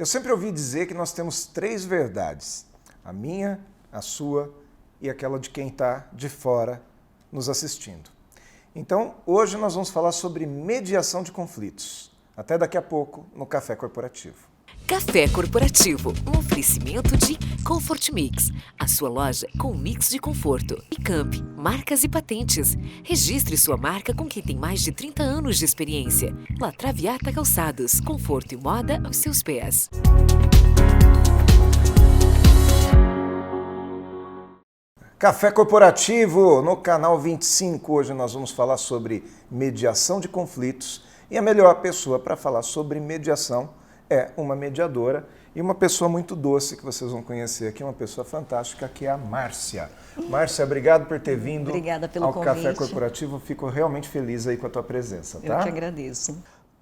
Eu sempre ouvi dizer que nós temos 3 verdades: a minha, a sua e aquela de quem está de fora nos assistindo. Então, hoje nós vamos falar sobre mediação de conflitos. Até daqui a pouco no Café Corporativo. Café Corporativo, um oferecimento de Comfort Mix, a sua loja com um mix de conforto. E Camp, marcas e patentes. Registre sua marca com quem tem mais de 30 anos de experiência. La Traviata Calçados, conforto e moda aos seus pés. Café Corporativo, no canal 25. Hoje nós vamos falar sobre mediação de conflitos e a melhor pessoa para falar sobre mediação é uma mediadora e uma pessoa muito doce que vocês vão conhecer aqui, uma pessoa fantástica, que é a Márcia. Márcia, obrigado por ter vindo ao convite. Café Corporativo. Fico realmente feliz aí com a tua presença, tá? Eu que agradeço.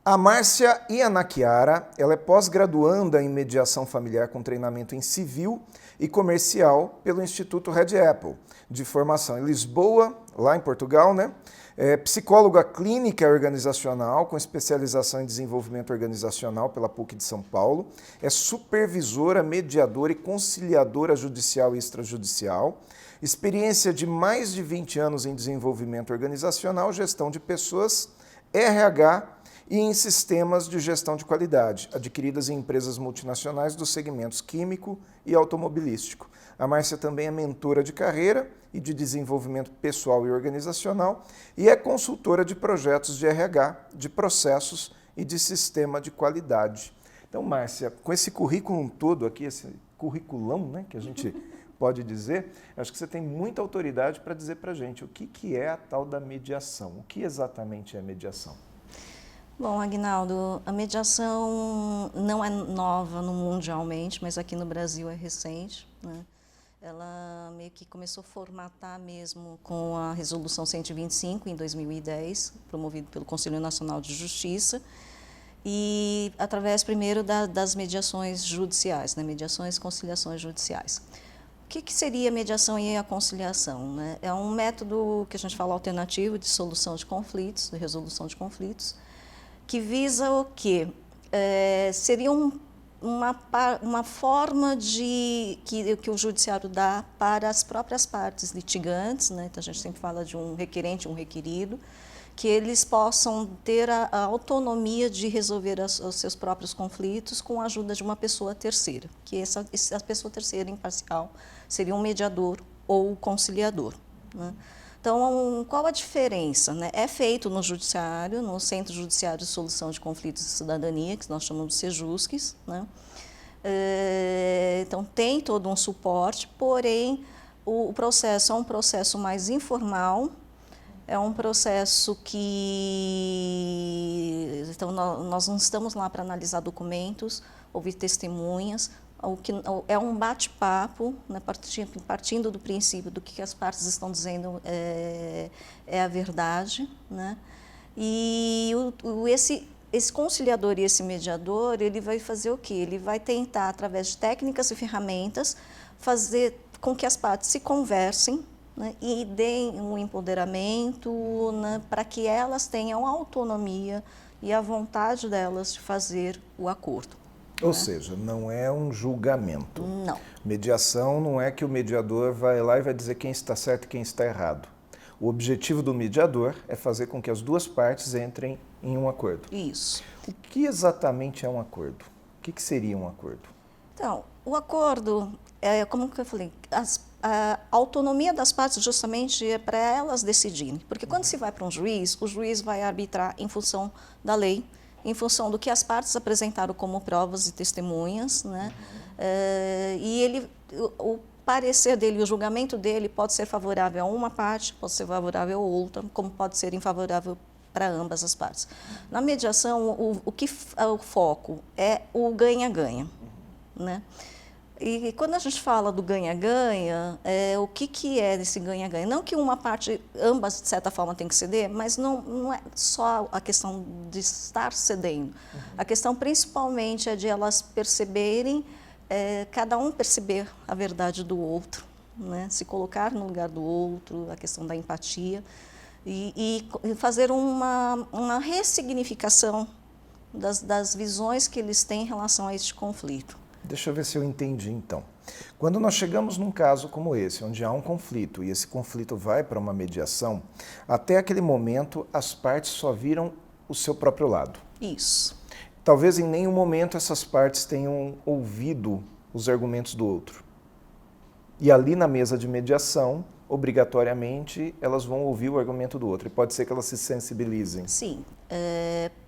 A Márcia Ianachiara, ela é pós-graduanda em mediação familiar com treinamento em civil e comercial pelo Instituto Red Apple, de formação em Lisboa, lá em Portugal, né? É psicóloga clínica organizacional com especialização em desenvolvimento organizacional pela PUC de São Paulo, é supervisora, mediadora e conciliadora judicial e extrajudicial, experiência de mais de 20 anos em desenvolvimento organizacional, gestão de pessoas, RH e em sistemas de gestão de qualidade, adquiridas em empresas multinacionais dos segmentos químico e automobilístico. A Márcia também é mentora de carreira e de desenvolvimento pessoal e organizacional e é consultora de projetos de RH, de processos e de sistema de qualidade. Então, Márcia, com esse currículo todo aqui, esse curriculão, né, que a gente pode dizer, acho que você tem muita autoridade para dizer para a gente o que é a tal da mediação, o que exatamente é mediação. Bom, Aguinaldo, a mediação não é nova mundialmente, mas aqui no Brasil é recente, né? Ela meio que começou a formatar mesmo com a Resolução 125, em 2010, promovido pelo Conselho Nacional de Justiça, e através, primeiro, das mediações judiciais, né? Mediações e conciliações judiciais. O que seria a mediação e a conciliação, né? É um método que a gente fala alternativo de solução de conflitos, de resolução de conflitos, que visa o quê? Seria uma forma que o judiciário dá para as próprias partes litigantes, né? Então a gente sempre fala de um requerente e um requerido, que eles possam ter a autonomia de resolver os seus próprios conflitos com a ajuda de uma pessoa terceira, que essa pessoa terceira imparcial seria um mediador ou conciliador, né? Então, qual a diferença, né? É feito no judiciário, no Centro Judiciário de Solução de Conflitos de Cidadania, que nós chamamos de CEJUSCs, né? Então, tem todo um suporte, porém, o processo é um processo mais informal, é um processo que... Então, nós não estamos lá para analisar documentos, ouvir testemunhas, é um bate-papo, né, partindo do princípio do que as partes estão dizendo é a verdade, né? E esse conciliador e esse mediador, ele vai fazer o quê? Ele vai tentar, através de técnicas e ferramentas, fazer com que as partes se conversem, né, e deem um empoderamento, né, para que elas tenham a autonomia e a vontade delas de fazer o acordo. Ou seja, não é um julgamento. Não. Mediação não é que o mediador vai lá e vai dizer quem está certo e quem está errado. O objetivo do mediador é fazer com que as duas partes entrem em um acordo. Isso. O que exatamente é um acordo? O que seria um acordo? Então, o acordo, como que eu falei, a autonomia das partes justamente é para elas decidirem. Porque quando se vai para um juiz, o juiz vai arbitrar em função da lei, em função do que as partes apresentaram como provas e testemunhas, né? E o parecer dele, o julgamento dele pode ser favorável a uma parte, pode ser favorável a outra, como pode ser infavorável para ambas as partes. Na mediação, o foco é o ganha-ganha, né? E quando a gente fala do ganha-ganha, o que é esse ganha-ganha? Não que uma parte, ambas de certa forma tem que ceder, mas não é só a questão de estar cedendo. A questão principalmente é de elas perceberem, cada um perceber a verdade do outro, né? Se colocar no lugar do outro, a questão da empatia, e fazer uma ressignificação das visões que eles têm em relação a este conflito. Deixa eu ver se eu entendi, então. Quando nós chegamos num caso como esse, onde há um conflito e esse conflito vai para uma mediação, até aquele momento as partes só viram o seu próprio lado. Isso. Talvez em nenhum momento essas partes tenham ouvido os argumentos do outro. E ali na mesa de mediação, obrigatoriamente, elas vão ouvir o argumento do outro. E pode ser que elas se sensibilizem. Sim,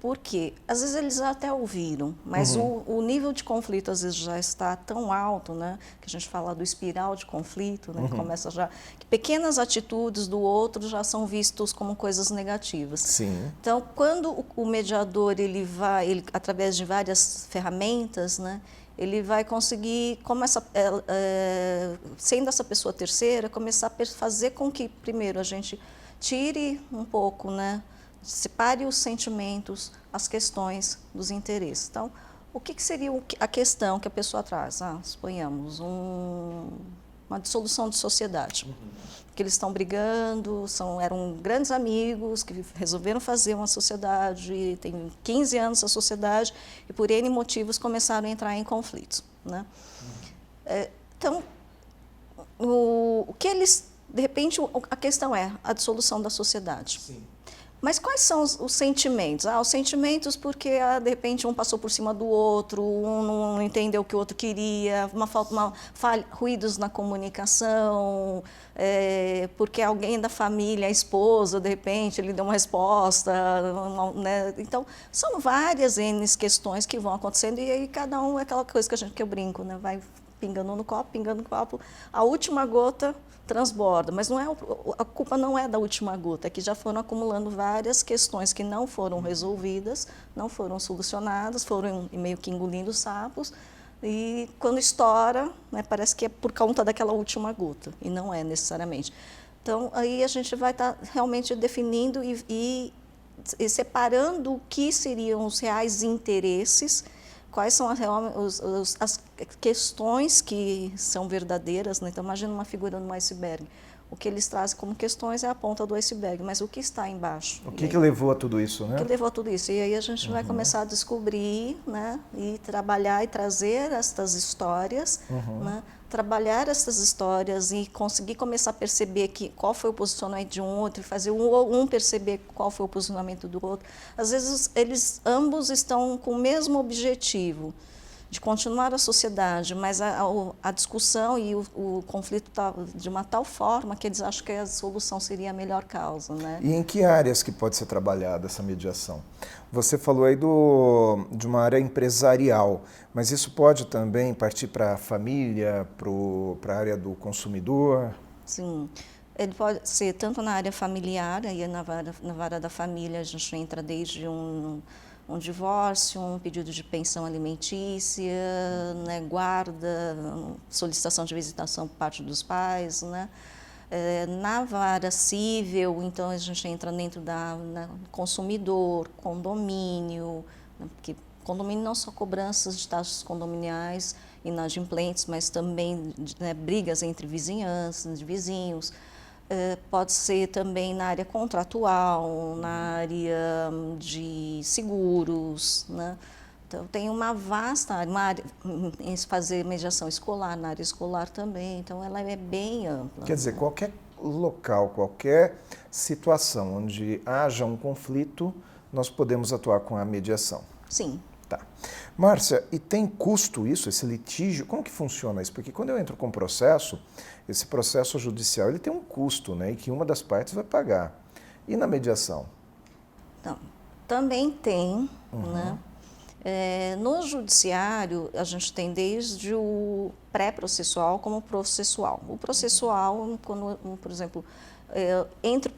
porque às vezes eles até ouviram, mas o nível de conflito às vezes já está tão alto, né, que a gente fala do espiral de conflito, né, que começa já, que pequenas atitudes do outro já são vistos como coisas negativas. Sim. Então, quando o mediador ele através de várias ferramentas, né, ele vai conseguir, sendo essa pessoa terceira, começar a fazer com que, primeiro, a gente tire um pouco, né, separe os sentimentos, as questões dos interesses. Então, o que seria a questão que a pessoa traz? Suponhamos, uma dissolução de sociedade. Que eles estão brigando, eram grandes amigos que resolveram fazer uma sociedade, tem 15 anos a sociedade, e por N motivos começaram a entrar em conflitos, né? Então, o que eles, de repente, a questão é a dissolução da sociedade. Sim. Mas quais são os sentimentos? Os sentimentos porque, de repente, um passou por cima do outro, um não entendeu o que o outro queria, ruídos na comunicação, porque alguém da família, a esposa, de repente, ele deu uma resposta, né? Então, são várias questões que vão acontecendo e aí cada um é aquela coisa que eu brinco, né? Vai pingando no copo, a última gota transborda, mas a culpa não é da última gota, é que já foram acumulando várias questões que não foram resolvidas, não foram solucionadas, foram meio que engolindo sapos, e quando estoura, né, parece que é por conta daquela última gota, e não é necessariamente. Então, aí a gente vai estar realmente definindo e separando o que seriam os reais interesses, quais são as questões que são verdadeiras, né? Então, imagina uma figura num iceberg. O que eles trazem como questões é a ponta do iceberg, mas o que está embaixo? O que levou a tudo isso, né? O que levou a tudo isso? E aí a gente vai começar a descobrir, né? E trabalhar e trazer estas histórias, né? Trabalhar essas histórias e conseguir começar a perceber qual foi o posicionamento de um outro, e fazer um perceber qual foi o posicionamento do outro. Às vezes, ambos estão com o mesmo objetivo, de continuar a sociedade, mas a discussão e o conflito está de uma tal forma que eles acham que a solução seria a melhor causa, né? E em que áreas que pode ser trabalhada essa mediação? Você falou aí de uma área empresarial, mas isso pode também partir para a família, para a área do consumidor? Sim, ele pode ser tanto na área familiar, aí na vara da família a gente entra desde um divórcio, um pedido de pensão alimentícia, né, guarda, solicitação de visitação por parte dos pais, né? Na vara civil, então a gente entra dentro da consumidor, condomínio, né, porque condomínio não só cobranças de taxas condominiais inadimplentes, mas também, né, brigas entre vizinhanças, vizinhos. Pode ser também na área contratual, na área de seguros, né? Então, tem uma vasta área em fazer mediação escolar, na área escolar também, então ela é bem ampla. Quer dizer, qualquer local, qualquer situação onde haja um conflito, nós podemos atuar com a mediação. Sim. Tá. Márcia, e tem custo isso, esse litígio? Como que funciona isso? Porque quando eu entro com processo, esse processo judicial ele tem um custo, né? E que uma das partes vai pagar. E na mediação? Então, também tem, né? No judiciário, a gente tem desde o pré-processual como o processual. O processual, quando, por exemplo, entra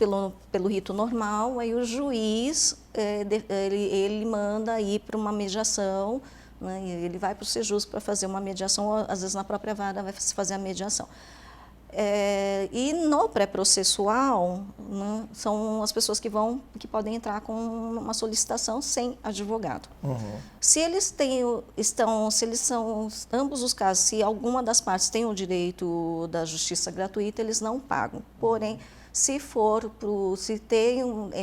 pelo rito normal, aí o juiz ele manda ir para uma mediação, né, e ele vai para o Sejus para fazer uma mediação, ou, às vezes na própria vara vai se fazer a mediação. E no pré-processual, né, são as pessoas que podem entrar com uma solicitação sem advogado. Se eles são ambos os casos, se alguma das partes tem o direito da justiça gratuita, eles não pagam. Porém, Se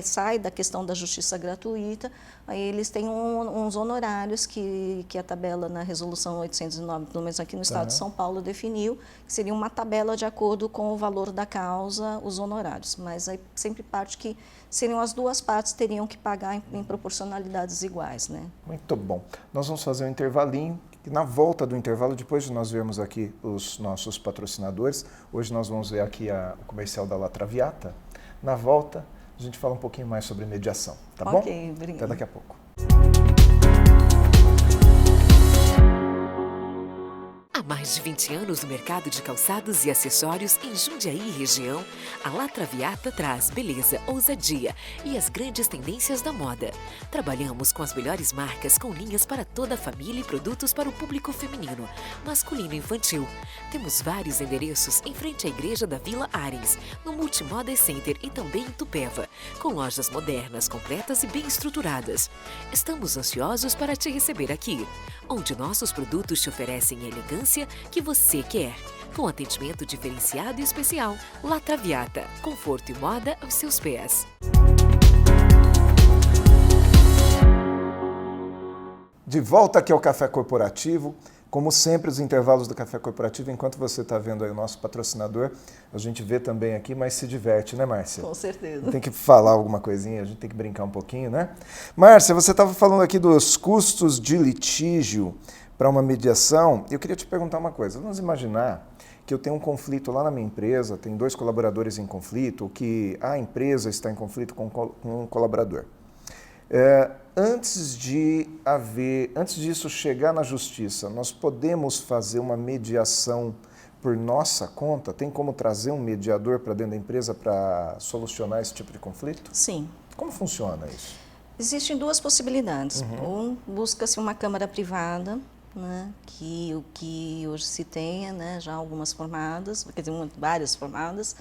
sai da questão da justiça gratuita, aí eles têm uns honorários que a tabela na resolução 809, pelo menos aqui no estado de São Paulo, definiu, que seria uma tabela de acordo com o valor da causa, os honorários. Mas aí sempre parte que seriam as duas partes teriam que pagar em proporcionalidades iguais, né? Muito bom. Nós vamos fazer um intervalinho. E na volta do intervalo, depois de nós vermos aqui os nossos patrocinadores, hoje nós vamos ver aqui o comercial da La Traviata. Na volta, a gente fala um pouquinho mais sobre mediação, tá bom? Ok, obrigada. Até daqui a pouco. Há mais de 20 anos no mercado de calçados e acessórios em Jundiaí e região, a La Traviata traz beleza, ousadia e as grandes tendências da moda. Trabalhamos com as melhores marcas com linhas para toda a família e produtos para o público feminino, masculino e infantil. Temos vários endereços em frente à igreja da Vila Arens, no Multimoda Center e também em Tupéva, com lojas modernas, completas e bem estruturadas. Estamos ansiosos para te receber aqui, onde nossos produtos te oferecem a elegância que você quer, com atendimento diferenciado e especial. La Traviata, conforto e moda aos seus pés. De volta aqui ao Café Corporativo. Como sempre, os intervalos do Café Corporativo, enquanto você está vendo aí o nosso patrocinador, a gente vê também aqui, mas se diverte, né, Márcia? Com certeza. Tem que falar alguma coisinha, a gente tem que brincar um pouquinho, né? Márcia, você estava falando aqui dos custos de litígio para uma mediação. Eu queria te perguntar uma coisa. Vamos imaginar que eu tenho um conflito lá na minha empresa, tem 2 colaboradores em conflito, ou que a empresa está em conflito com um colaborador. Antes disso chegar na justiça, nós podemos fazer uma mediação por nossa conta? Tem como trazer um mediador para dentro da empresa para solucionar esse tipo de conflito? Sim. Como funciona isso? Existem 2 possibilidades. Busca-se uma câmara privada, né, que o que hoje se tenha, né, já algumas formadas, quer dizer, várias formadas,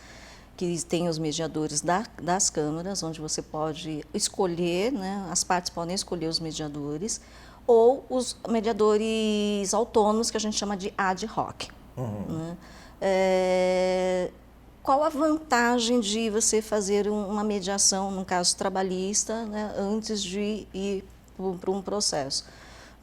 que tem os mediadores das câmaras, onde você pode escolher, né, as partes podem escolher os mediadores, ou os mediadores autônomos, que a gente chama de ad hoc. Né? Qual a vantagem de você fazer uma mediação, num caso trabalhista, né, antes de ir para um processo?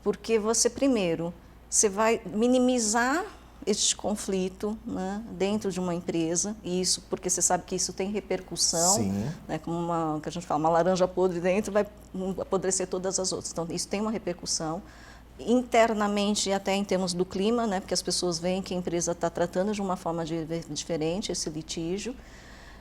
Porque você, primeiro, você vai minimizar este conflito, né, dentro de uma empresa, e isso porque você sabe que isso tem repercussão, né, como que a gente fala, uma laranja podre dentro vai apodrecer todas as outras. Então, isso tem uma repercussão internamente, até em termos do clima, né, porque as pessoas veem que a empresa está tratando de uma forma diferente esse litígio.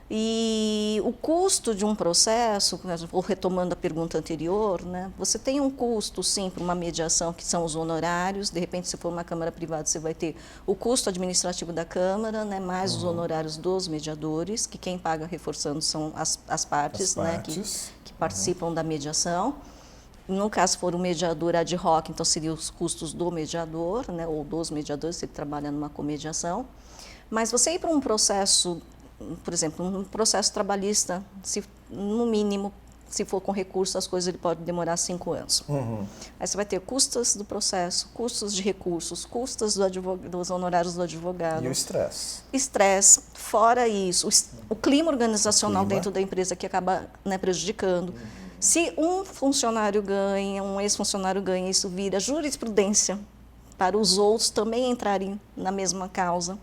E o custo de um processo, ou retomando a pergunta anterior, né, você tem um custo, sim, para uma mediação, que são os honorários. De repente, se for uma câmara privada, você vai ter o custo administrativo da câmara, né, mais os honorários dos mediadores, que quem paga, reforçando, são as partes, né, que participam da mediação. No caso, se for um mediador ad hoc, então seriam os custos do mediador, né, ou dos mediadores, se ele trabalha numa comediação. Mas você ir para um processo, por exemplo, um processo trabalhista, no mínimo, se for com recurso, as coisas ele pode demorar 5 anos. Aí você vai ter custos do processo, custos de recursos, custos dos honorários do advogado. E o estresse. Estresse. Fora isso, o clima organizacional dentro da empresa que acaba, né, prejudicando. Se um funcionário ganha, um ex-funcionário ganha, isso vira jurisprudência para os outros também entrarem na mesma causa.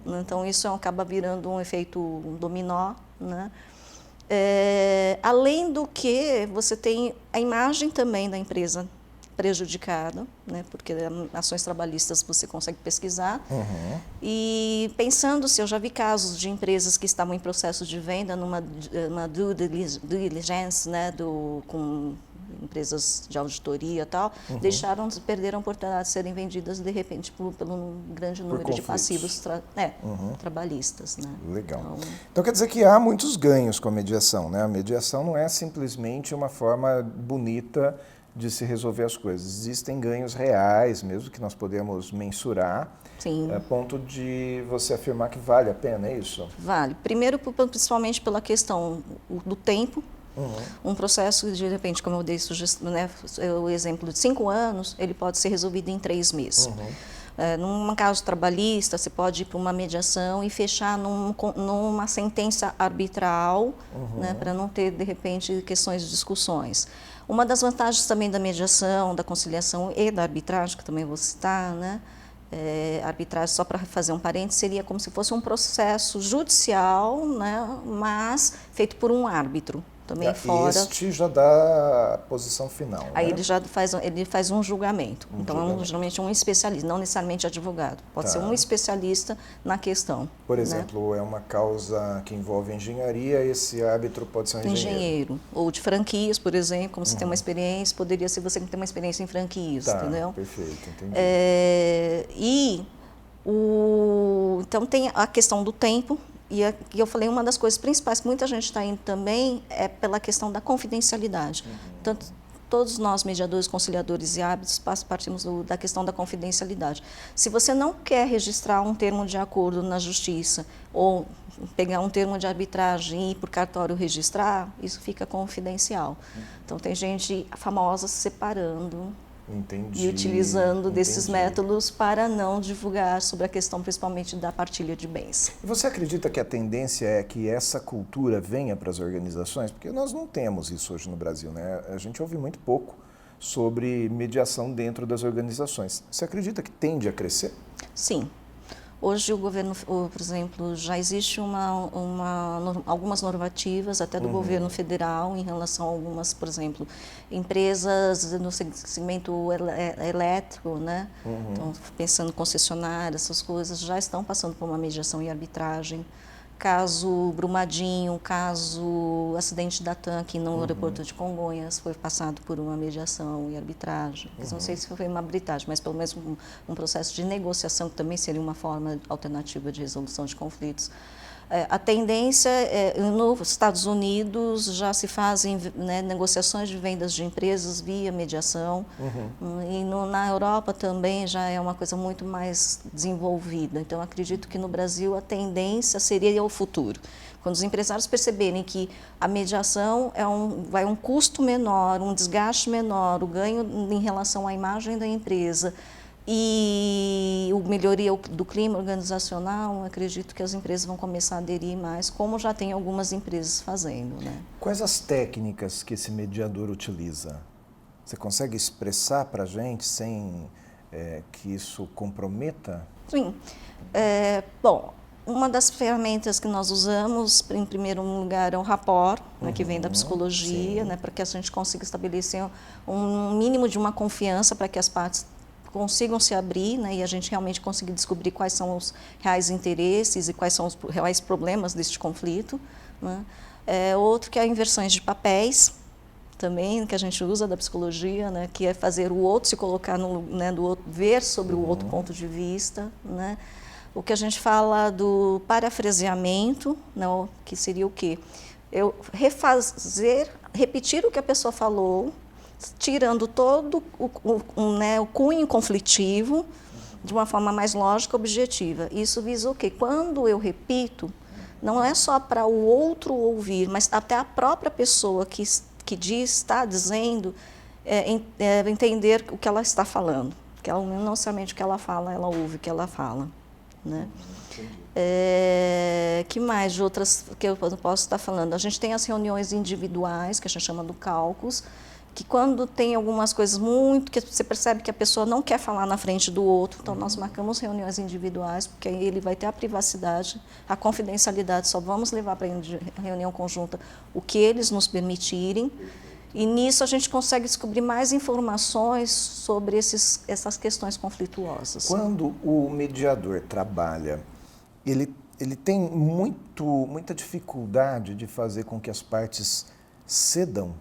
Então, isso acaba virando um efeito dominó, né? Além do que, você tem a imagem também da empresa prejudicada, né? Porque ações trabalhistas você consegue pesquisar. E pensando-se, eu já vi casos de empresas que estavam em processo de venda, numa due diligence, né? Com empresas de auditoria e tal, perderam a oportunidade de serem vendidas de repente por um grande número de passivos trabalhistas. Né? Legal. Então quer dizer que há muitos ganhos com a mediação, né? A mediação não é simplesmente uma forma bonita de se resolver as coisas. Existem ganhos reais mesmo que nós podemos mensurar. Sim. A ponto de você afirmar que vale a pena, é isso? Vale. Primeiro, principalmente pela questão do tempo. Um processo, de repente, como eu dei sugestão, né, o exemplo de 5 anos, ele pode ser resolvido em 3 meses. Num caso trabalhista, você pode ir para uma mediação e fechar numa sentença arbitral, né, para não ter, de repente, questões de discussões. Uma das vantagens também da mediação, da conciliação e da arbitragem, que também vou citar, né, arbitragem, só para fazer um parênteses, seria como se fosse um processo judicial, né, mas feito por um árbitro. Também fora. Este já dá a posição final. Aí, né? ele faz um julgamento. Então, geralmente um especialista, não necessariamente advogado. Pode ser um especialista na questão. Por exemplo, é uma causa que envolve engenharia, esse árbitro pode ser um engenheiro. Ou de franquias, por exemplo, como você tem uma experiência, poderia ser você que tem uma experiência em franquias, entendeu? Perfeito, entendi. Então, tem a questão do tempo. E eu falei, uma das coisas principais que muita gente está indo também é pela questão da confidencialidade. Tanto todos nós, mediadores, conciliadores e árbitros, partimos da questão da confidencialidade. Se você não quer registrar um termo de acordo na justiça ou pegar um termo de arbitragem e ir para o cartório registrar, isso fica confidencial. Então, tem gente famosa se separando. Entendi, e utilizando desses métodos para não divulgar sobre a questão principalmente da partilha de bens. E você acredita que a tendência é que essa cultura venha para as organizações? Porque nós não temos isso hoje no Brasil, né? A gente ouve muito pouco sobre mediação dentro das organizações. Você acredita que tende a crescer? Sim. Hoje o governo, por exemplo, já existe algumas normativas até do governo federal em relação a algumas, por exemplo, empresas no segmento elétrico, né? Então, pensando em concessionárias, essas coisas, já estão passando por uma mediação e arbitragem. Caso Brumadinho, caso acidente da TAM aqui no aeroporto de Congonhas, foi passado por uma mediação e arbitragem. Não sei se foi uma arbitragem, mas pelo menos um processo de negociação, que também seria uma forma alternativa de resolução de conflitos. A tendência, nos Estados Unidos, já se fazem, né, negociações de vendas de empresas via mediação. E na Europa também já é uma coisa muito mais desenvolvida. Então, acredito que no Brasil a tendência seria o futuro. Quando os empresários perceberem que a mediação vai um custo menor, um desgaste menor, o ganho em relação à imagem da empresa, e a melhoria do clima organizacional, acredito que as empresas vão começar a aderir mais, como já tem algumas empresas fazendo, né? Quais as técnicas que esse mediador utiliza? Você consegue expressar para a gente sem que isso comprometa? Sim. Bom, uma das ferramentas que nós usamos, em primeiro lugar, é o rapport, né, que vem da psicologia, né, para que a gente consiga estabelecer um mínimo de uma confiança para que as partes consigam se abrir, né, e a gente realmente conseguir descobrir quais são os reais interesses e quais são os reais problemas deste conflito, né. Outro que é inversões de papéis, também, que a gente usa da psicologia, né, que é fazer o outro se colocar do outro, ver sobre o outro ponto de vista, né. O que a gente fala do parafraseamento, né, que seria o quê? Eu repetir o que a pessoa falou, tirando todo o cunho conflitivo de uma forma mais lógica e objetiva. Isso visa o quê? Quando eu repito, não é só para o outro ouvir, mas até a própria pessoa que está dizendo entender o que ela está falando. Que ela, não necessariamente o que ela fala, ela ouve o que ela fala. Né? Que mais de outras que eu posso estar falando? A gente tem as reuniões individuais, que a gente chama do caucus, que quando tem algumas coisas que você percebe que a pessoa não quer falar na frente do outro, então nós marcamos reuniões individuais, porque aí ele vai ter a privacidade, a confidencialidade, só vamos levar para a reunião conjunta o que eles nos permitirem, e nisso a gente consegue descobrir mais informações sobre essas questões conflituosas. Quando o mediador trabalha, ele tem muita dificuldade de fazer com que as partes cedam,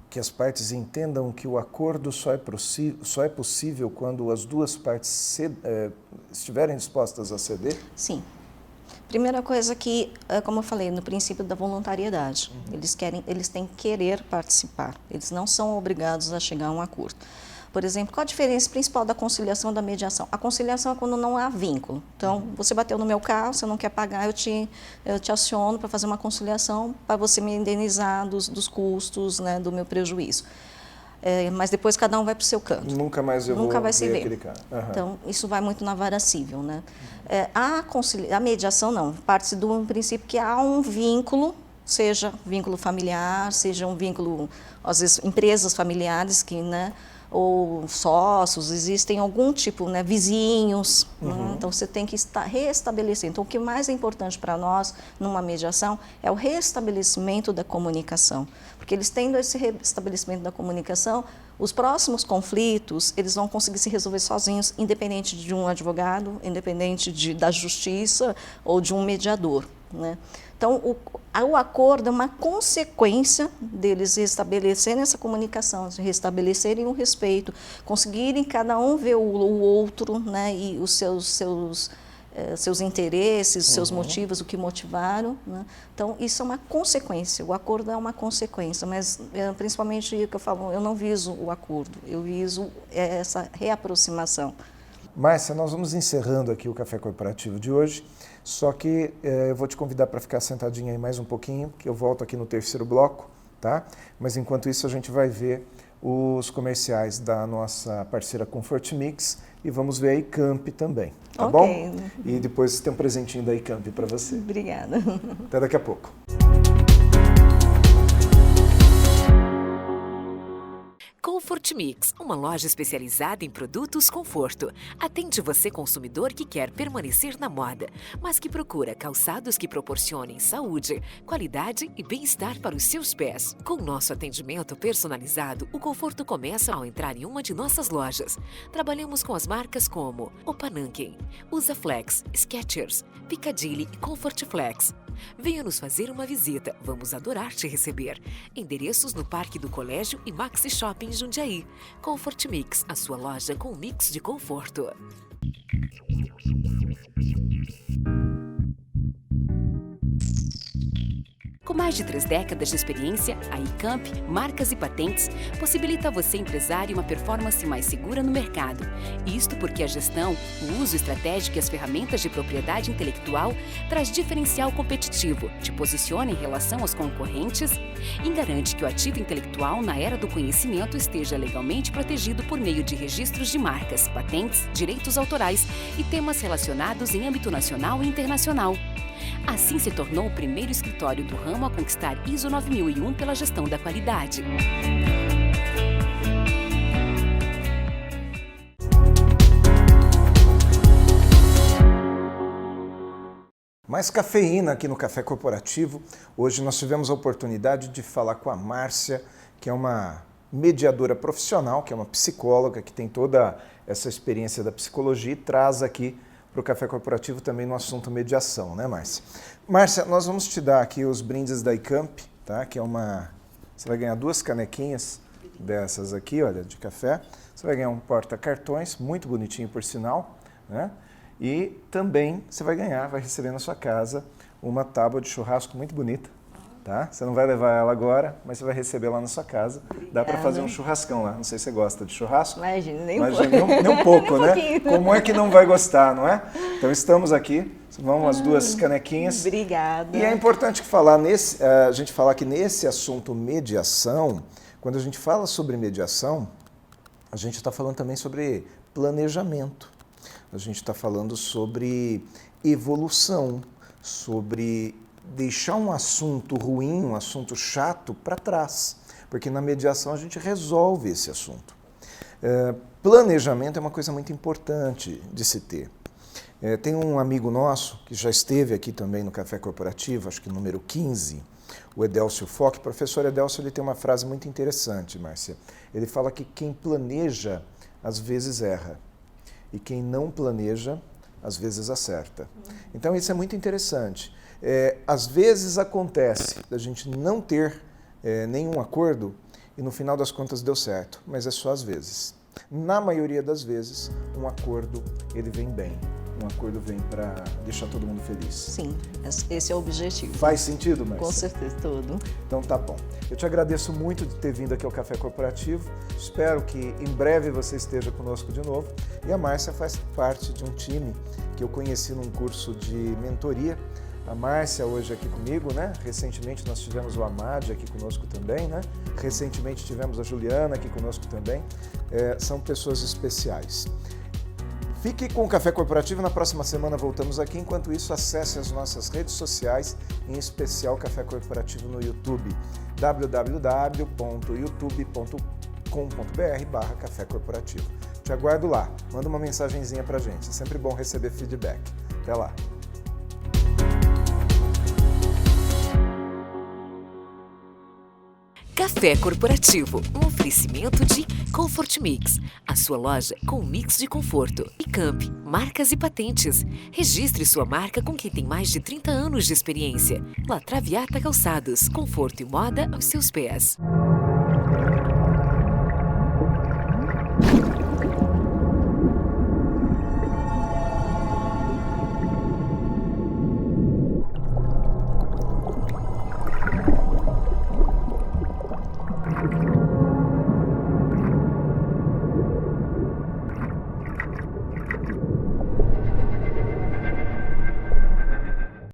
que as partes entendam que o acordo só é possível quando as duas partes estiverem dispostas a ceder? Sim. Primeira coisa que, como eu falei, no princípio da voluntariedade, eles têm que querer participar, eles não são obrigados a chegar a um acordo. Por exemplo, qual a diferença principal da conciliação e da mediação? A conciliação é quando não há vínculo. Então, você bateu no meu carro, você não quer pagar, eu te aciono para fazer uma conciliação para você me indenizar dos custos, né, do meu prejuízo. mas depois cada um vai para o seu canto. Nunca mais eu Nunca vou vai se ver ver. aquele cara. Aham. Então, isso vai muito na vara civil, né? A mediação não, parte do princípio que há um vínculo, seja vínculo familiar, seja um vínculo, às vezes, empresas familiares que, né, ou sócios, existem algum tipo, né, vizinhos, né? Então você tem que restabelecer. Então o que mais é importante para nós numa mediação é o restabelecimento da comunicação, porque eles tendo esse restabelecimento da comunicação, os próximos conflitos eles vão conseguir se resolver sozinhos, independente de um advogado, independente da justiça ou de um mediador, né? Então, o acordo é uma consequência deles restabelecerem essa comunicação, restabelecerem o respeito, conseguirem cada um ver o outro, né, e os seus interesses, os seus motivos, o que motivaram, né? Então, isso é uma consequência, o acordo é uma consequência, mas principalmente o que eu falo, eu não viso o acordo, eu viso essa reaproximação. Márcia, nós vamos encerrando aqui o Café Corporativo de hoje, só que eu vou te convidar para ficar sentadinha aí mais um pouquinho, que eu volto aqui no terceiro bloco, tá? Mas enquanto isso a gente vai ver os comerciais da nossa parceira Comfort Mix e vamos ver a iCamp também, tá bom? E depois tem um presentinho da iCamp para você. Obrigada. Até daqui a pouco. Comfort Mix, uma loja especializada em produtos conforto. Atende você, consumidor que quer permanecer na moda, mas que procura calçados que proporcionem saúde, qualidade e bem-estar para os seus pés. Com nosso atendimento personalizado, o conforto começa ao entrar em uma de nossas lojas. Trabalhamos com as marcas como Opananken, Usaflex, Skechers, Piccadilly e Comfort Flex. Venha nos fazer uma visita, vamos adorar te receber. Endereços no Parque do Colégio e Maxi Shopping Jundiaí. Comfort Mix, a sua loja com um mix de conforto. Com mais de 3 décadas de experiência, a iCamp, marcas e patentes, possibilita a você, empresário, uma performance mais segura no mercado. Isto porque a gestão, o uso estratégico e as ferramentas de propriedade intelectual traz diferencial competitivo, te posiciona em relação aos concorrentes e garante que o ativo intelectual na era do conhecimento esteja legalmente protegido por meio de registros de marcas, patentes, direitos autorais e temas relacionados em âmbito nacional e internacional. Assim se tornou o primeiro escritório do ramo a conquistar ISO 9001 pela gestão da qualidade. Mais cafeína aqui no Café Corporativo. Hoje nós tivemos a oportunidade de falar com a Márcia, que é uma mediadora profissional, que é uma psicóloga, que tem toda essa experiência da psicologia e traz aqui para o Café Corporativo também no assunto mediação, né, Márcia? Márcia, nós vamos te dar aqui os brindes da iCamp, tá? Que é uma... Você vai ganhar 2 canequinhas dessas aqui, olha, de café. Você vai ganhar um porta-cartões, muito bonitinho por sinal, né? E também você vai receber na sua casa uma tábua de churrasco muito bonita, tá? Você não vai levar ela agora, mas você vai receber lá na sua casa. Obrigada. Dá para fazer um churrascão lá. Não sei se você gosta de churrasco. Imagina, nem um pouco, né? Como é que não vai gostar, não é? Então estamos aqui, vão as 2 canequinhas. Obrigada. E é importante falar a gente falar que nesse assunto mediação, quando a gente fala sobre mediação, a gente está falando também sobre planejamento. A gente está falando sobre evolução, sobre deixar um assunto ruim, um assunto chato para trás, porque na mediação a gente resolve esse assunto. Planejamento é uma coisa muito importante de se ter. Tem um amigo nosso que já esteve aqui também no Café Corporativo, acho que número 15, o Edélcio Foch. O professor Edélcio, ele tem uma frase muito interessante, Márcia. Ele fala que quem planeja, às vezes erra, e quem não planeja, às vezes acerta. Então isso é muito interessante. Às vezes acontece da gente não ter nenhum acordo e no final das contas deu certo, mas é só às vezes. Na maioria das vezes, um acordo ele vem bem. Um acordo vem para deixar todo mundo feliz. Sim, esse é o objetivo. Faz sentido, Márcia? Com certeza, todo. Então tá bom. Eu te agradeço muito de ter vindo aqui ao Café Corporativo. Espero que em breve você esteja conosco de novo. E a Márcia faz parte de um time que eu conheci num curso de mentoria, A Márcia hoje aqui comigo, né? Recentemente nós tivemos o Amad aqui conosco também, né? Recentemente tivemos a Juliana aqui conosco também. São pessoas especiais. Fique com o Café Corporativo, na próxima semana voltamos aqui. Enquanto isso, acesse as nossas redes sociais, em especial Café Corporativo no YouTube, www.youtube.com.br/Café Corporativo. Te aguardo lá, manda uma mensagenzinha pra gente, é sempre bom receber feedback. Até lá! Café Corporativo, um oferecimento de Comfort Mix, a sua loja com um mix de conforto, e Camp, marcas e patentes. Registre sua marca com quem tem mais de 30 anos de experiência. La Traviata Calçados, conforto e moda aos seus pés.